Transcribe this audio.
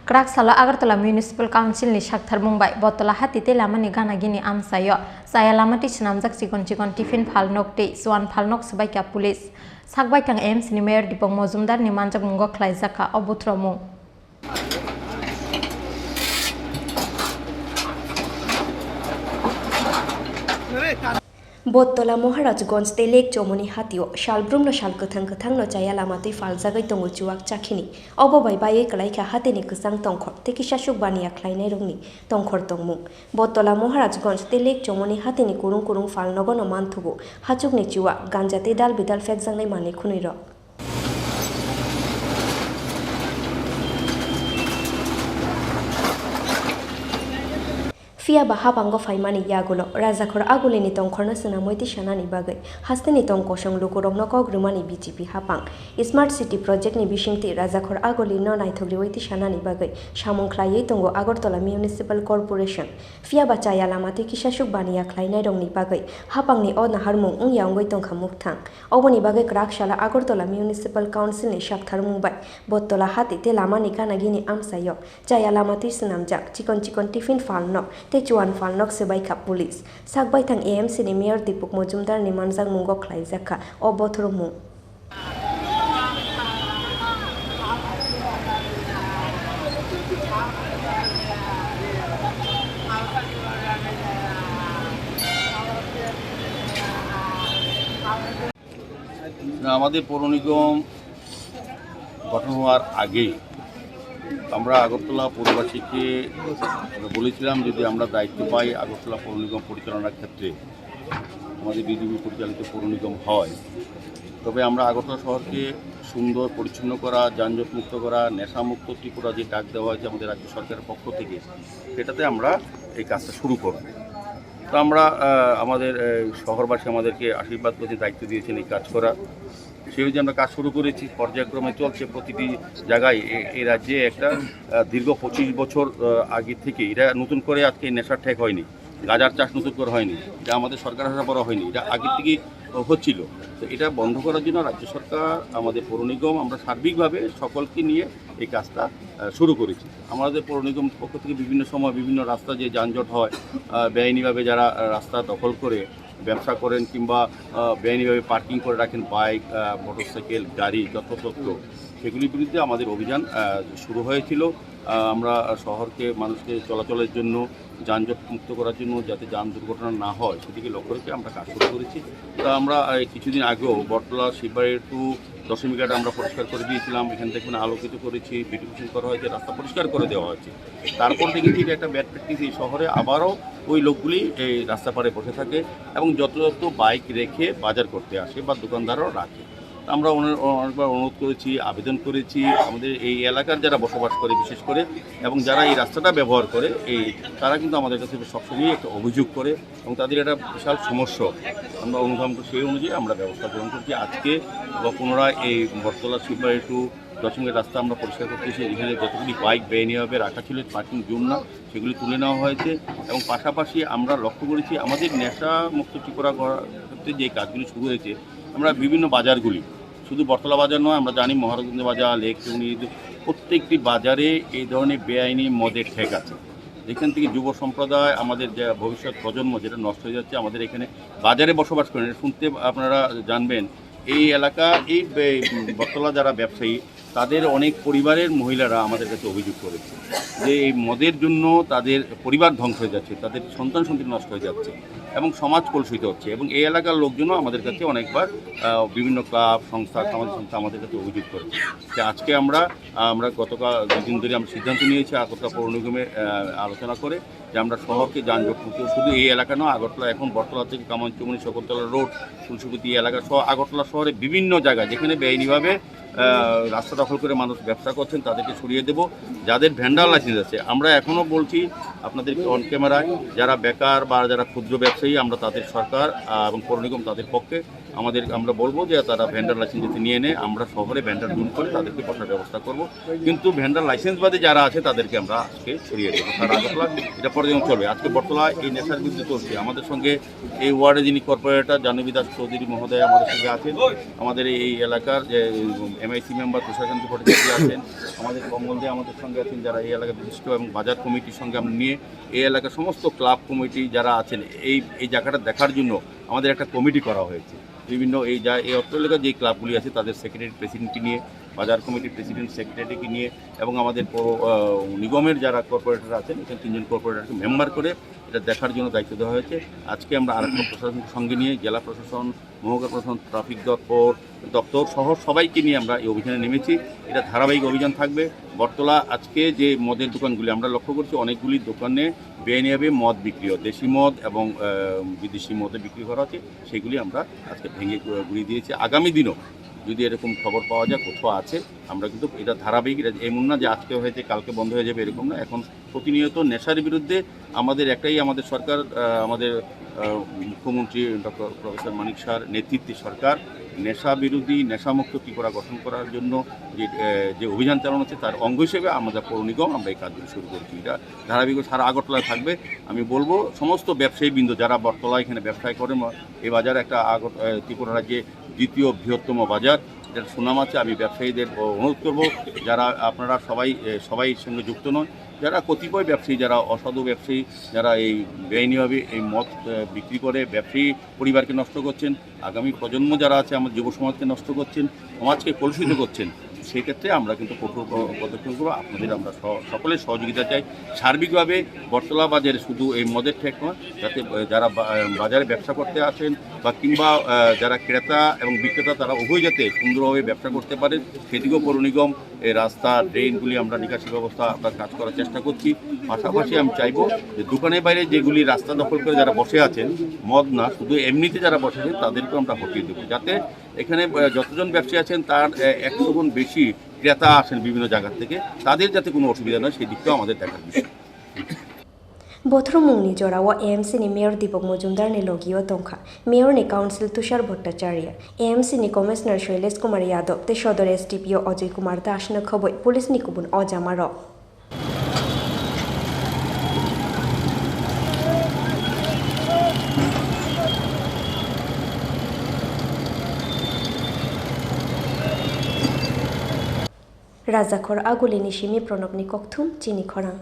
Kraksala Agartala Municipal Council ni Shakthar Mumbai Bottola Hatite Lamani Gana Gini Amsayo Saya Lamati Snamjak Cikon Cikon Tiffin Phalnok Te Swan Phalnok Sebaika Police Sakbai Tang MC ni Mayor Dipong Mozumdar ni Manjak Mungo Klaizaka Obutromu Bottola Maharajganj te lek chomoni hatio shalbrumno shalkothang no chaya lamatui faljagai tongo chuak chakhini obo bai bai kalaika hatini kusang tongkhor te kisashuk bania khlainai rongni tongkhor tongmung Bottola Maharajganj te lek chomoni hatini kurung kurung falnogono manthugo hachukni chuwa ganjate dal bidal fekjangnai mani khunui rok Fia bahabango faimani yagulo rajakhor aguleni tongkhorna sinamoiti sanani bagai hasteni tongkosong lukurokno kogrumani BJP hapang Smart City Project ni bisingti rajakhor aguli no naithogriwaiti sanani bagai samungkhlaiei tongo Agartala Municipal Corporation Fia bachaya lamati kisashuk bania khlainai rongni bagai hapangni o naharmung ungyaungoi tongkha mukthang oboni bagai Kraksala Agartala Municipal Council ni Shakthar Mumbai Bottola hatite lamani ganagini amsayo jaya lamati sinamjak Cikon Cikon Tiffin Phalnok Chuan Phalnok Sebaika Police Sakbai Tang AMC ni Mayor Dipok Mozumdar ni Manjak Mungo Klaizaka Obothromu আমাদের পৌর নিগম গঠন হওয়ার আগেই আমরা আগরতলা পৌরবাসীকে বলেছিলাম যদি আমরা দায়িত্ব পাই আগরতলা পৌর নিগম পরিচালনার ক্ষেত্রে আমাদের বিজেপি পরিচালিত পৌর নিগম হয় তবে আমরা আগরতলা শহরকে সুন্দর পরিচ্ছন্ন করা যানজট মুক্ত করা নেশামুক্ত ত্রিপুরা যে ডাক দেওয়া হয়েছে আমাদের রাজ্য সরকারের পক্ষ থেকে সেটাতে আমরা এই কাজটা শুরু করব তো আমরা আমাদের শহরবাসী আমাদেরকে আশীর্বাদ করে দায়িত্ব দিয়েছেন এই কাজ করা সেই অনুযায়ী আমরা কাজ শুরু করেছি পর্যায়ক্রমে চলছে প্রতিটি জায়গায় এই রাজ্যে একটা দীর্ঘ 25 বছর আগে থেকে এটা নতুন করে আজকে নেশার ঠেক হয়নি গাঁজার চাষ নতুন করে হয়নি এটা আমাদের সরকার হাসা পড়া হয়নি এটা আগের থেকেই হচ্ছিল তো এটা বন্ধ করার জন্য রাজ্য সরকার আমাদের পৌর নিগম আমরা সার্বিকভাবে সকলকে নিয়ে এই কাজটা শুরু করেছি আমাদের পৌর নিগম পক্ষ থেকে বিভিন্ন সময় বিভিন্ন রাস্তা যে যানজট হয় বেআইনিভাবে যারা রাস্তা দখল করে ব্যবসা করেন কিংবা বেআইনিভাবে পার্কিং করে রাখেন বাইক মোটরসাইকেল গাড়ি যত্রতত্র সেগুলির বিরুদ্ধে আমাদের অভিযান শুরু হয়েছিল আমরা শহরকে মানুষকে চলাচলের জন্য যানজট মুক্ত করার জন্য যাতে যান দুর্ঘটনা না হয় সেদিকে লক্ষ্য রেখে আমরা কাজ শুরু করেছি তা আমরা কিছুদিন আগেও বটতলা শিববাড়ি টু দশমীঘাট আমরা পরিষ্কার করে দিয়েছিলাম এখান থেকে আলোকিত করেছি বিউটিফিকেশন করা হয়েছে রাস্তা পরিষ্কার করে দেওয়া হয়েছে তারপর দেখেছি এটা একটা ব্যাড প্র্যাকটিস এই শহরে আবারও ওই লোকগুলি এই রাস্তা পাড়ে বসে থাকে এবং যত বাইক রেখে বাজার করতে আসে বা দোকানদারও রাখে আমরা অনেকবার অনুরোধ করেছি আবেদন করেছি আমাদের এই এলাকার যারা বসবাস করে বিশেষ করে এবং যারা এই রাস্তাটা ব্যবহার করে তারা কিন্তু আমাদের কাছে সবসময়ই একটা অভিযোগ করে এবং তাদের একটা বিশাল সমস্যা আমরা অনুধাবন করি সেই অনুযায়ী আমরা ব্যবস্থা গ্রহণ করছি আজকে বা পুনরায় এই বটতলা শিববাড়ি টু দশমীঘাট রাস্তা আমরা পরিষ্কার করতেছি এখানে যতগুলি বাইক বেআইনিভাবে রাখা ছিল পার্কিং জোন না সেগুলি তুলে নেওয়া হয়েছে এবং পাশাপাশি আমরা লক্ষ্য করেছি আমাদের নেশা মুক্ত ত্রিপুরা করার ক্ষেত্রে যে কাজগুলি শুরু হয়েছে আমরা বিভিন্ন বাজারগুলি শুধু বটতলা বাজার নয় আমরা জানি মহারাজগঞ্জ বাজার লেকটুনি প্রত্যেকটি বাজারে এই ধরনের বেআইনি মদের ঠেক আছে এখান থেকে যুব সম্প্রদায় আমাদের যে ভবিষ্যৎ প্রজন্ম যেটা নষ্ট হয়ে যাচ্ছে আমাদের এখানে বাজারে বসবাস করেন শুনতে আপনারা জানবেন এই এলাকা এই বটতলা যারা ব্যবসায়ী তাদের অনেক পরিবারের মহিলারা আমাদের কাছে অভিযোগ করেছে যে এই মদের জন্য তাদের পরিবার ধ্বংস হয়ে যাচ্ছে তাদের সন্তান সন্ততি নষ্ট হয়ে যাচ্ছে এবং সমাজ কলুষিত হচ্ছে এবং এই এলাকার লোকজনও আমাদের কাছে অনেকবার বিভিন্ন ক্লাব সংস্থা সামাজিক সংস্থা আমাদের কাছে অভিযোগ করেছে যে আজকে আমরা গতকাল দুদিন ধরে আমরা সিদ্ধান্ত নিয়েছি আগরতলা পৌর নিগমে আলোচনা করে যে আমরা শহরকে যানজট মুক্ত শুধু এই এলাকা নয় আগরতলা এখন বটতলা থেকে কামানচুমনি শকুন্তলা রোড তুলসীপতি এলাকা সহ আগরতলা শহরে বিভিন্ন জায়গায় যেখানে বেআইনিভাবে রাস্তা দখল করে মানুষ ব্যবসা করছেন তাদেরকে সরিয়ে দেব যাদের ভ্যান্ডার লাইসেন্স আছে আমরা এখনও বলছি আপনাদেরকে অন ক্যামেরায় যারা বেকার বা যারা ক্ষুদ্র ব্যবসায়ী আমরা তাদের সরকার এবং পৌর নিগম তাদের পক্ষে আমরা বলবো যে তারা ভেন্ডার লাইসেন্স যাতে নিয়ে নেয়, আমরা শহরে ভেন্ডার জুন করে তাদেরকে বসার ব্যবস্থা করব, কিন্তু ভেন্ডার লাইসেন্স বাদে যারা আছে তাদেরকে আমরা আজকে সরিয়ে দেবো। তার আগরতলা এটা পরে যেমন চলবে। আজকে বটতলা এই নেশার বিরুদ্ধে চলছে। আমাদের সঙ্গে এই ওয়ার্ডে যিনি কর্পোরেটর জাহ্নবী দাস চৌধুরী মহোদয় আমাদের সঙ্গে আছেন, আমাদের এই এলাকার যে MIC মেম্বার তুষারকান্ত ভট্টাচার্য আছেন, আমাদের কমল দে আমাদের সঙ্গে আছেন, যারা এই এলাকার বিশিষ্ট, এবং বাজার কমিটির সঙ্গে আমরা নিয়ে এই এলাকার সমস্ত ক্লাব কমিটি যারা আছেন এই জায়গাটা দেখার জন্য আমাদের একটা কমিটি করা হয়েছে। বিভিন্ন এই অত্র এলাকার যে ক্লাবগুলি আছে তাদের সেক্রেটারি প্রেসিডেন্টকে নিয়ে, বাজার কমিটির প্রেসিডেন্ট সেক্রেটারিকে নিয়ে, এবং আমাদের নিগমের যারা কর্পোরেটর আছেন এখানে 3 জন কর্পোরেটরকে মেম্বার করে এটা দেখার জন্য দায়িত্ব দেওয়া হয়েছে। আজকে আমরা আরেকটা প্রশাসনকে সঙ্গে নিয়ে জেলা প্রশাসন, মহকুমা প্রশাসন, ট্রাফিক দপ্তর সহ সবাইকে নিয়ে আমরা এই অভিযানে নেমেছি। এটা ধারাবাহিক অভিযান থাকবে। বটতলা আজকে যে মদের দোকানগুলি আমরা লক্ষ্য করছি, অনেকগুলি দোকানে বেআইনিভাবে মদ বিক্রি হয়, দেশি মদ এবং বিদেশি মদে বিক্রি করা হচ্ছে, সেগুলি আমরা আজকে ভেঙে গুড়িয়ে দিয়েছি। আগামী দিনও যদি এরকম খবর পাওয়া যায় কোথাও আছে, আমরা কিন্তু এটা ধারাবাহিক, এটা এমন না যে আজকে হয়েছে কালকে বন্ধ হয়ে যাবে, এরকম না। এখন প্রতিনিয়ত নেশার বিরুদ্ধে আমাদের সরকার, আমাদের মুখ্যমন্ত্রী ডক্টর প্রফেসর মানিক শাহর নেতৃত্বে সরকার নেশা বিরোধী, নেশামুক্ত ত্রিপুরা গঠন করার জন্য যে অভিযান চালানো হচ্ছে তার অঙ্গ হিসেবে আমাদের পৌর নিগম আমরা এই কাজগুলো শুরু করছি। এটা ধারাবাহিক সারা আগরতলায় থাকবে। আমি বলবো সমস্ত ব্যবসায়ীবৃন্দ যারা বটতলা এখানে ব্যবসায় করেন, এই বাজার একটা ত্রিপুরা রাজ্যে দ্বিতীয় বৃহত্তম বাজার, এটার সুনাম আছে। আমি ব্যবসায়ীদের অনুরোধ করব, যারা আপনারা সবাই সঙ্গে যুক্ত নন, যারা কতিপয় ব্যবসায়ী, যারা অসাধু ব্যবসায়ী, যারা এই বেআইনিভাবে এই মদ বিক্রি করে ব্যবসায়ী পরিবারকে নষ্ট করছেন, আগামী প্রজন্ম যারা আছে আমার যুব সমাজকে নষ্ট করছেন, সমাজকে কলুষিত করছেন, সেই ক্ষেত্রে আমরা কিন্তু কঠোর পদক্ষেপ করবো। আপনাদের আমরা সকলের সহযোগিতা চাই। সার্বিকভাবে বটতলা বাজারে শুধু এই মদের ঠেক নয়, যাতে যারা বাজারে ব্যবসা করতে আসেন বা কিংবা যারা ক্রেতা এবং বিক্রেতা তারা উভয় যাতে সুন্দরভাবে ব্যবসা করতে পারেন, সেদিকেও পৌর নিগম এই রাস্তা, ড্রেনগুলি আমরা নিকাশি ব্যবস্থা আমরা কাজ করার চেষ্টা করছি। পাশাপাশি আমি চাইবো যে দোকানের বাইরে যেগুলি রাস্তা দখল করে যারা বসে আছেন, মদ না শুধু এমনিতে যারা বসে আছেন, তাদেরকেও আমরা হটিয়ে দেবো, যাতে এখানে যতজন ব্যবসায়ী আছেন তার 100 গুণ বেশি ক্রেতা আসেন বিভিন্ন জায়গা থেকে, তাদের যাতে কোনো অসুবিধা নয় সেই দিকটাও আমাদের দেখার বিষয়। बोथ्रुमुंगनि जरावा AMC नि मेयर दीपक मजुमदार नि लोगियो तंखा मेयर नि काउंसिल तुषार भट्टाचार्य AMC नि कमिशनर शैलेश कुमार यादव ते सदर SDPO अजय कुमार दास न खबै पुलिस नि कुबुन अजामारो राजाखर आगुलिनि सिमी प्रणबनि ककथुम चिनि खरां।